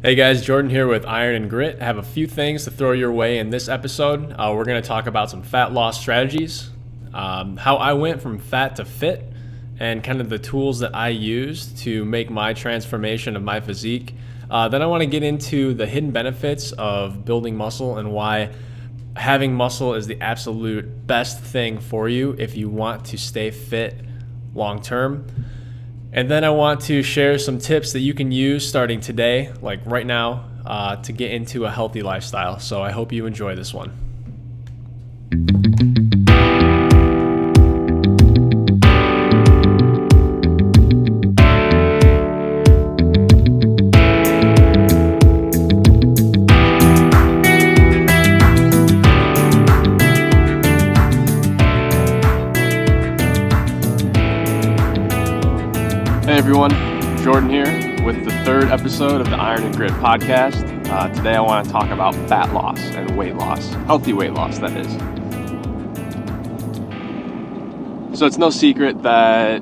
Hey guys, Jordan here with Iron and Grit. I have a few things to throw your way in this episode. We're going to talk about some fat loss strategies, how I went from fat to fit, and kind of the tools that I used to make my transformation of my physique. Then I want to get into the hidden benefits of building muscle and why having muscle is the absolute best thing for you if you want to stay fit long term. And then I want to share some tips that you can use starting today, like right now, to get into a healthy lifestyle. So I hope you enjoy this one. Hey everyone, Jordan here with the third episode of the Iron and Grit podcast. Today I want to talk about fat loss and weight loss, healthy weight loss that is. So it's no secret that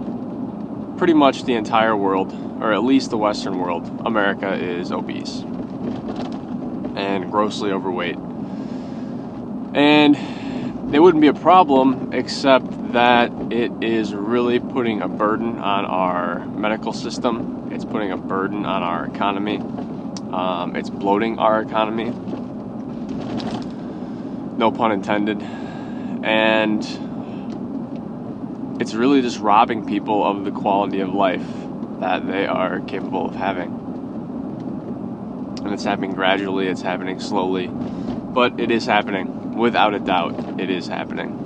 pretty much the entire world, or at least the Western world, America is obese and grossly overweight. And it wouldn't be a problem except that it is really putting a burden on our medical system. It's putting a burden on our economy. It's bloating our economy. No pun intended. And it's really just robbing people of the quality of life that they are capable of having. And it's happening gradually, it's happening slowly, but it is happening. Without a doubt, it is happening.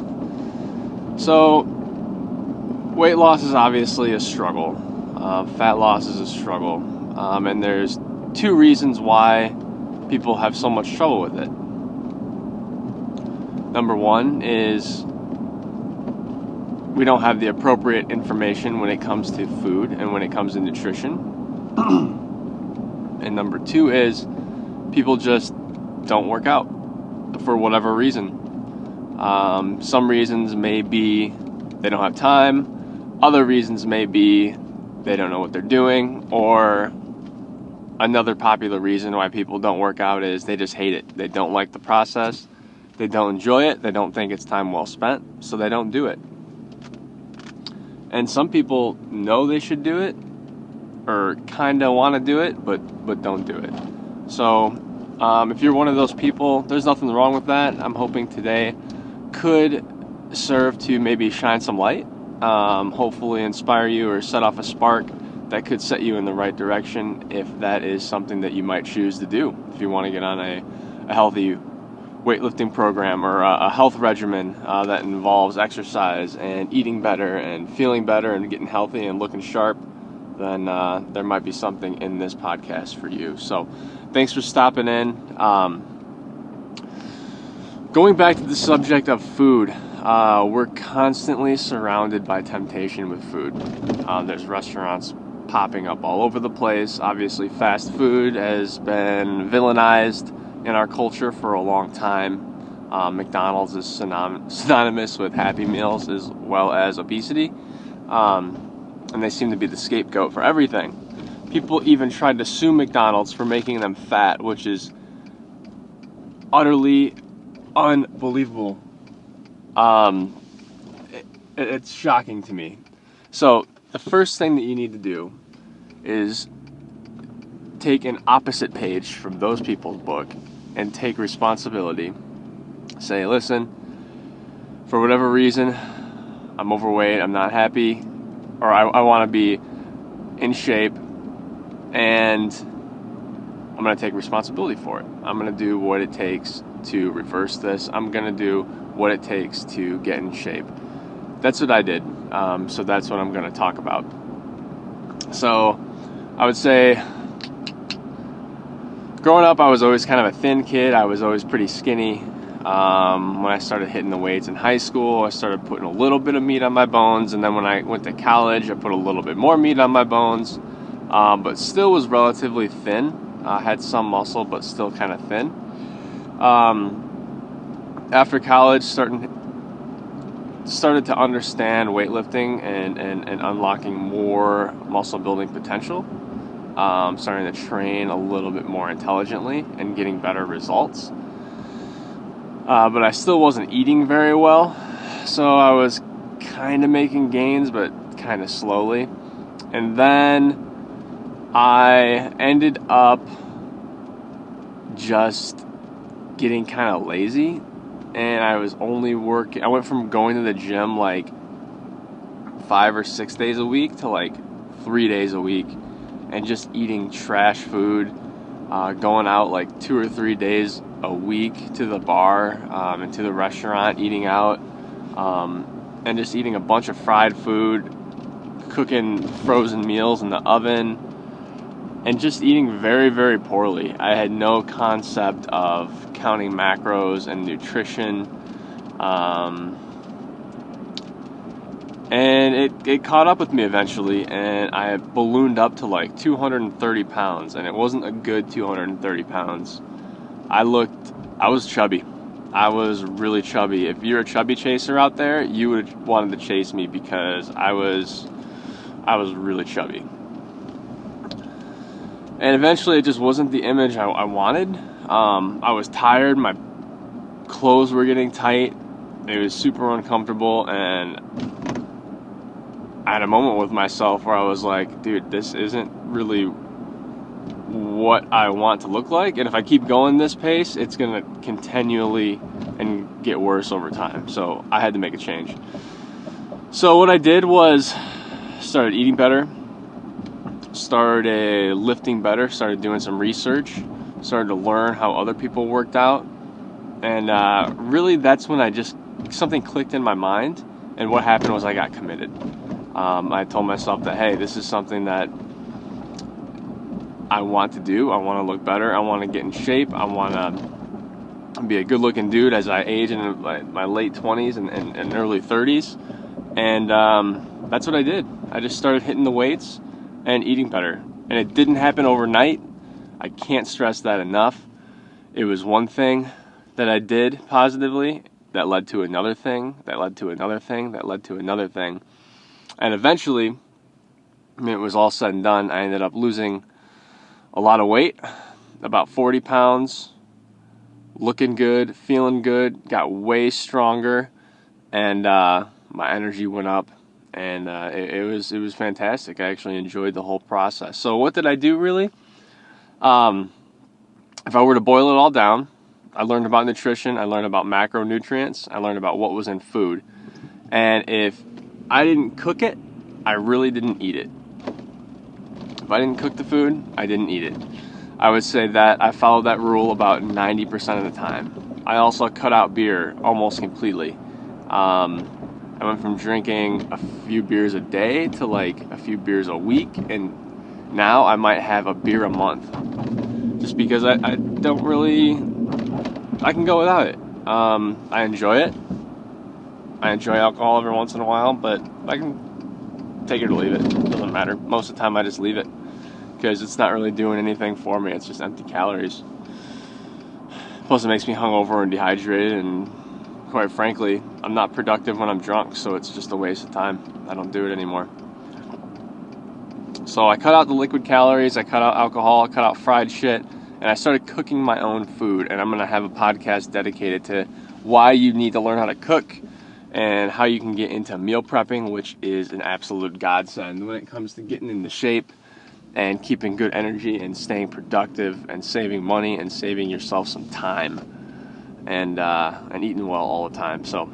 So, weight loss is obviously a struggle. Fat loss is a struggle. And there's two reasons why people have so much trouble with it. Number one is we don't have the appropriate information when it comes to food and when it comes to nutrition. And number two is people just don't work out for whatever reason. Some reasons may be they don't have time. Other reasons may be they don't know what they're doing. Or another popular reason why people don't work out is they just hate it. They don't like the process. They don't enjoy it. They don't think it's time well spent. So they don't do it. And some people know they should do it or kind of want to do it, but don't do it. So if you're one of those people, there's nothing wrong with that. I'm hoping today could serve to maybe shine some light, hopefully inspire you or set off a spark that could set you in the right direction if that is something that you might choose to do. If you want to get on a healthy weightlifting program or a health regimen that involves exercise and eating better and feeling better and getting healthy and looking sharp, then there might be something in this podcast for you. So thanks for stopping in. Going back to the subject of food, we're constantly surrounded by temptation with food. There's restaurants popping up all over the place. Obviously, fast food has been villainized in our culture for a long time. McDonald's is synonymous with Happy Meals as well as obesity. And they seem to be the scapegoat for everything. People even tried to sue McDonald's for making them fat, which is utterly unbelievable. It's shocking to me. So the first thing that you need to do is take an opposite page from those people's book and take responsibility. Say, listen, for whatever reason, I'm overweight, I'm not happy, or I want to be in shape, and I'm going to take responsibility for it. I'm going to do what it takes to reverse this. I'm going to do what it takes to get in shape. That's what I did. So that's what I'm going to talk about. So I would say growing up, I was always kind of a thin kid. I was always pretty skinny. When I started hitting the weights in high school, I started putting a little bit of meat on my bones. And then when I went to college, I put a little bit more meat on my bones, but still was relatively thin. Had some muscle, but still kind of thin. After college, started to understand weightlifting and unlocking more muscle building potential. starting to train a little bit more intelligently and getting better results. But I still wasn't eating very well, so I was kind of making gains, but kind of slowly. And then I ended up just getting kind of lazy, and I was only working. I went from going to the gym like 5 or 6 days a week to like 3 days a week, and just eating trash food, going out like 2 or 3 days a week to the bar and to the restaurant, eating out, and just eating a bunch of fried food, cooking frozen meals in the oven, and just eating very, very poorly. I had no concept of counting macros and nutrition. And it caught up with me eventually, and I ballooned up to like 230 pounds, and it wasn't a good 230 pounds. I was chubby. I was really chubby. If you're a chubby chaser out there, you would have wanted to chase me, because I was really chubby. And eventually it just wasn't the image I wanted. I was tired, my clothes were getting tight, it was super uncomfortable, and I had a moment with myself where I was like, dude, this isn't really what I want to look like, and if I keep going this pace, it's going to continually and get worse over time. So I had to make a change. So what I did was started eating better, started lifting better, started doing some research, started to learn how other people worked out, and really that's when something clicked in my mind, and what happened was I got committed. I told myself that, hey, this is something that I want to do. I want to look better. I want to get in shape. I want to be a good-looking dude as I age in my late 20s and early 30s. And that's what I did. I just started hitting the weights and eating better. And it didn't happen overnight. I can't stress that enough. It was one thing that I did positively that led to another thing, that led to another thing, that led to another thing. And eventually, when it was all said and done, I ended up losing a lot of weight, about 40 pounds, looking good, feeling good, got way stronger, and my energy went up, and it was fantastic. I actually enjoyed the whole process. So what did I do really? If I were to boil it all down, I learned about nutrition, I learned about macronutrients, I learned about what was in food. And if I didn't cook it, I really didn't eat it. If I didn't cook the food, I didn't eat it. I would say that I followed that rule about 90% of the time. I also cut out beer almost completely. I went from drinking a few beers a day to like a few beers a week, and now I might have a beer a month. Just because I don't really, I can go without it. I enjoy it. I enjoy alcohol every once in a while, but I can take it or leave it. It doesn't matter. Most of the time I just leave it, because it's not really doing anything for me. It's just empty calories. Plus it makes me hungover and dehydrated, and quite frankly, I'm not productive when I'm drunk, so it's just a waste of time. I don't do it anymore. So I cut out the liquid calories, I cut out alcohol, I cut out fried shit, and I started cooking my own food. And I'm going to have a podcast dedicated to why you need to learn how to cook and how you can get into meal prepping, which is an absolute godsend when it comes to getting into shape and keeping good energy and staying productive and saving money and saving yourself some time and eating well all the time. So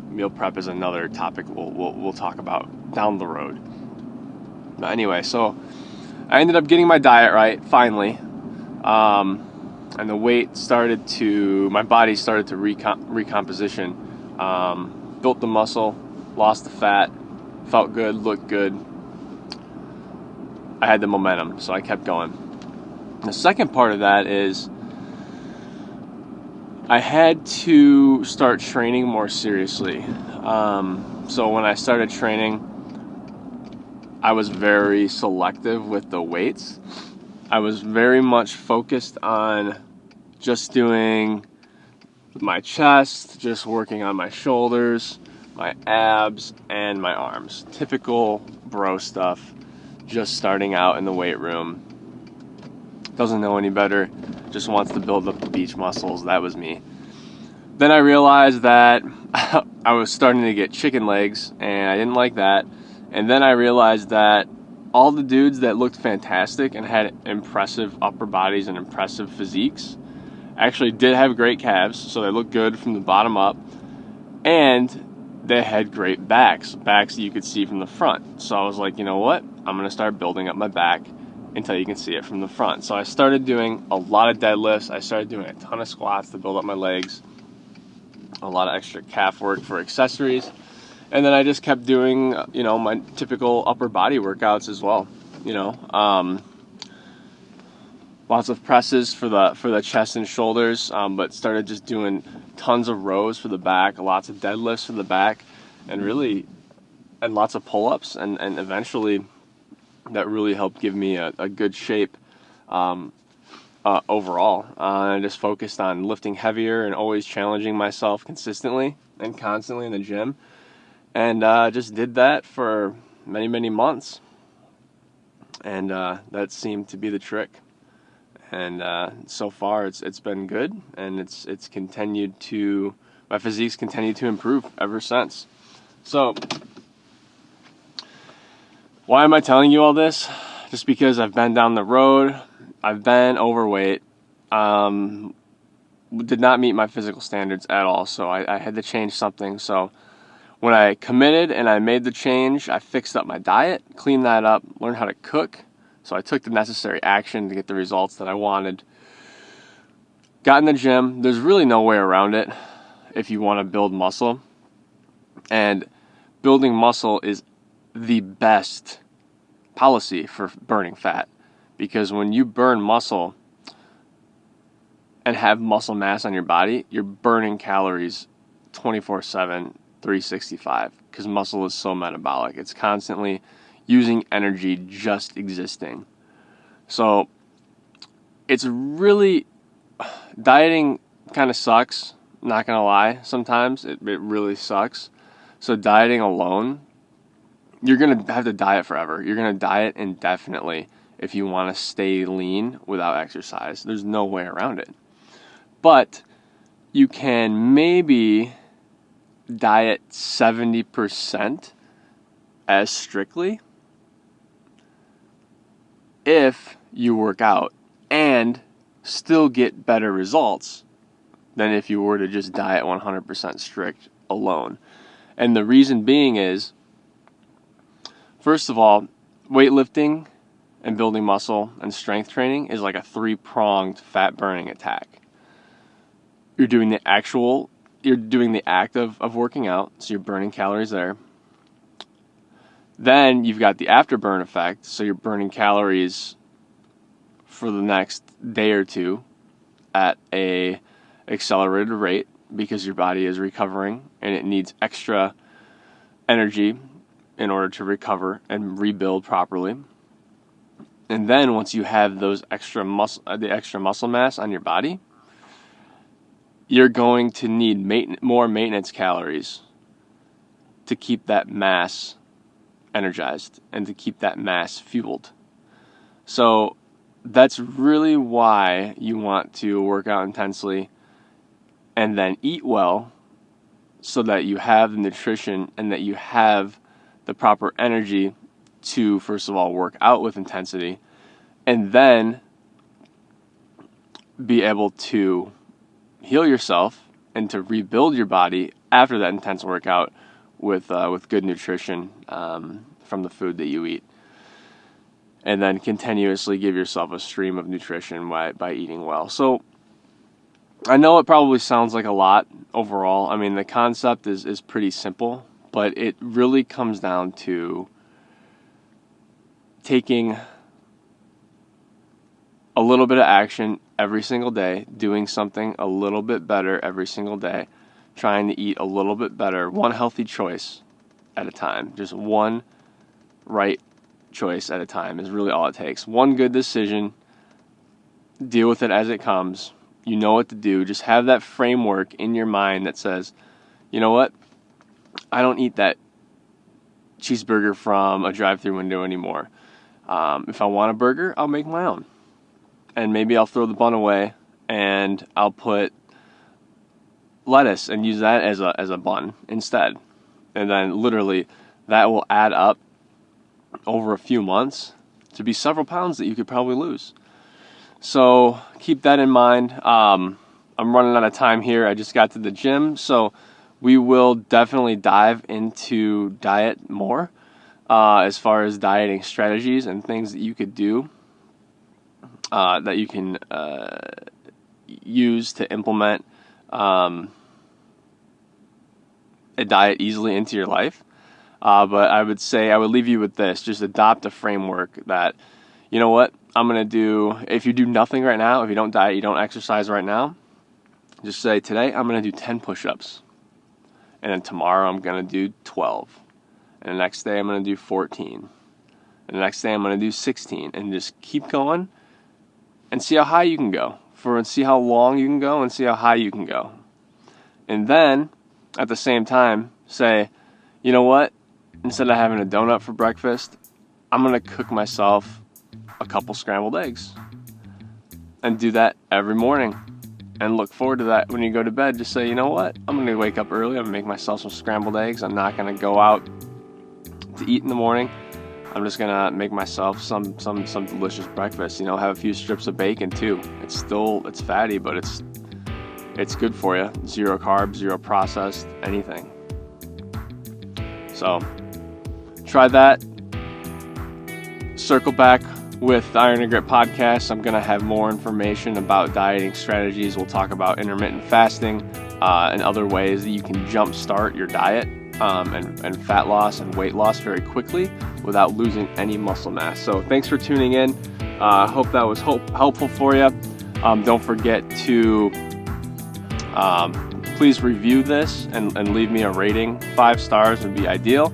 meal prep is another topic we'll talk about down the road. But anyway, so I ended up getting my diet right finally, and the weight started to, my body started to recomposition. Built the muscle, lost the fat, felt good, looked good. I had the momentum, so I kept going. The second part of that is I had to start training more seriously. So when I started training, I was very selective with the weights. I was very much focused on just doing my chest, just working on my shoulders, my abs, and my arms. Typical bro stuff. just starting out in the weight room, doesn't know any better, just wants to build up the beach muscles. That was me. Then I realized that I was starting to get chicken legs, and I didn't like that. And then I realized that all the dudes that looked fantastic and had impressive upper bodies and impressive physiques actually did have great calves, so they looked good from the bottom up, and they had great backs that you could see from the front. So I was like, you know what? I'm gonna start building up my back until you can see it from the front. So I started doing a lot of deadlifts. I started doing a ton of squats to build up my legs, a lot of extra calf work for accessories, and then I just kept doing, you know, my typical upper body workouts as well. You know, lots of presses for the chest and shoulders, but started just doing tons of rows for the back, lots of deadlifts for the back, and lots of pull-ups, and eventually that really helped give me a good shape overall. I just focused on lifting heavier and always challenging myself consistently and constantly in the gym, and just did that for many months, and that seemed to be the trick. And so far it's been good, and it's continued to, my physique's continued to improve ever since. So why am I telling you all this? Just because I've been down the road, I've been overweight, did not meet my physical standards at all, so I had to change something. So when I committed and I made the change, I fixed up my diet, cleaned that up, learned how to cook. So I took the necessary action to get the results that I wanted. Got in the gym. There's really no way around it if you want to build muscle. And building muscle is the best policy for burning fat, because when you burn muscle and have muscle mass on your body, you're burning calories 24/7, 365, because muscle is so metabolic. It's constantly using energy just existing. So it's really, dieting kind of sucks, not gonna lie. Sometimes it really sucks. So dieting alone, you're gonna have to diet forever. You're gonna diet indefinitely if you want to stay lean without exercise. There's no way around it. But you can maybe diet 70% as strictly if you work out and still get better results than if you were to just diet 100% strict alone. And the reason being is, first of all, weightlifting and building muscle and strength training is like a 3-pronged fat burning attack. You're doing the act of working out, so you're burning calories there. Then you've got the afterburn effect, so you're burning calories for the next day or two at a accelerated rate, because your body is recovering and it needs extra energy in order to recover and rebuild properly. And then once you have those the extra muscle mass on your body, you're going to need more maintenance calories to keep that mass energized and to keep that mass fueled. So that's really why you want to work out intensely and then eat well, so that you have the nutrition and that you have the proper energy to, first of all, work out with intensity, and then be able to heal yourself and to rebuild your body after that intense workout with good nutrition from the food that you eat, and then continuously give yourself a stream of nutrition by eating well. So I know it probably sounds like a lot overall. I mean, the concept is pretty simple, but it really comes down to taking a little bit of action every single day, doing something a little bit better every single day, trying to eat a little bit better, one healthy choice at a time. Just one right choice at a time is really all it takes. One good decision, deal with it as it comes. You know what to do. Just have that framework in your mind that says, you know what? I don't eat that cheeseburger from a drive-thru window anymore. If I want a burger, I'll make my own. And maybe I'll throw the bun away and I'll put lettuce and use that as a bun instead. And then literally that will add up over a few months to be several pounds that you could probably lose. So keep that in mind. I'm running out of time here. I just got to the gym, so we will definitely dive into diet more as far as dieting strategies and things that you could do that you can use to implement a diet easily into your life. But I would say I would leave you with this. Just adopt a framework that, you know what, I'm going to do. If you do nothing right now, if you don't diet, you don't exercise right now, just say, today I'm going to do 10 push-ups. And then tomorrow I'm going to do 12. And the next day I'm going to do 14. And the next day I'm going to do 16. And just keep going and see how high you can go. See how long you can go and see how high you can go. And then, at the same time, say, you know what? Instead of having a donut for breakfast, I'm going to cook myself a couple scrambled eggs. And do that every morning. And look forward to that when you go to bed. Just say, you know what? I'm going to wake up early. I'm going to make myself some scrambled eggs. I'm not going to go out to eat in the morning. I'm just going to make myself some delicious breakfast. You know, have a few strips of bacon too. It's fatty, but it's good for you. 0 carbs, 0 processed, anything. So try that. Circle back with the Iron and Grit podcast. I'm going to have more information about dieting strategies. We'll talk about intermittent fasting and other ways that you can jumpstart your diet and fat loss and weight loss very quickly without losing any muscle mass. So thanks for tuning in. Hope that was helpful for you. Don't forget to please review this and leave me a rating. 5 stars would be ideal.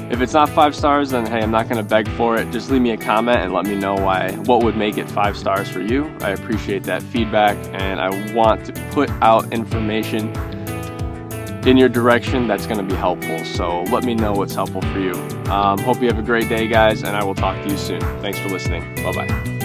If it's not 5 stars, then hey, I'm not going to beg for it. Just leave me a comment and let me know what would make it 5 stars for you. I appreciate that feedback, and I want to put out information in your direction that's going to be helpful. So let me know what's helpful for you. Hope you have a great day, guys, and I will talk to you soon. Thanks for listening. Bye-bye.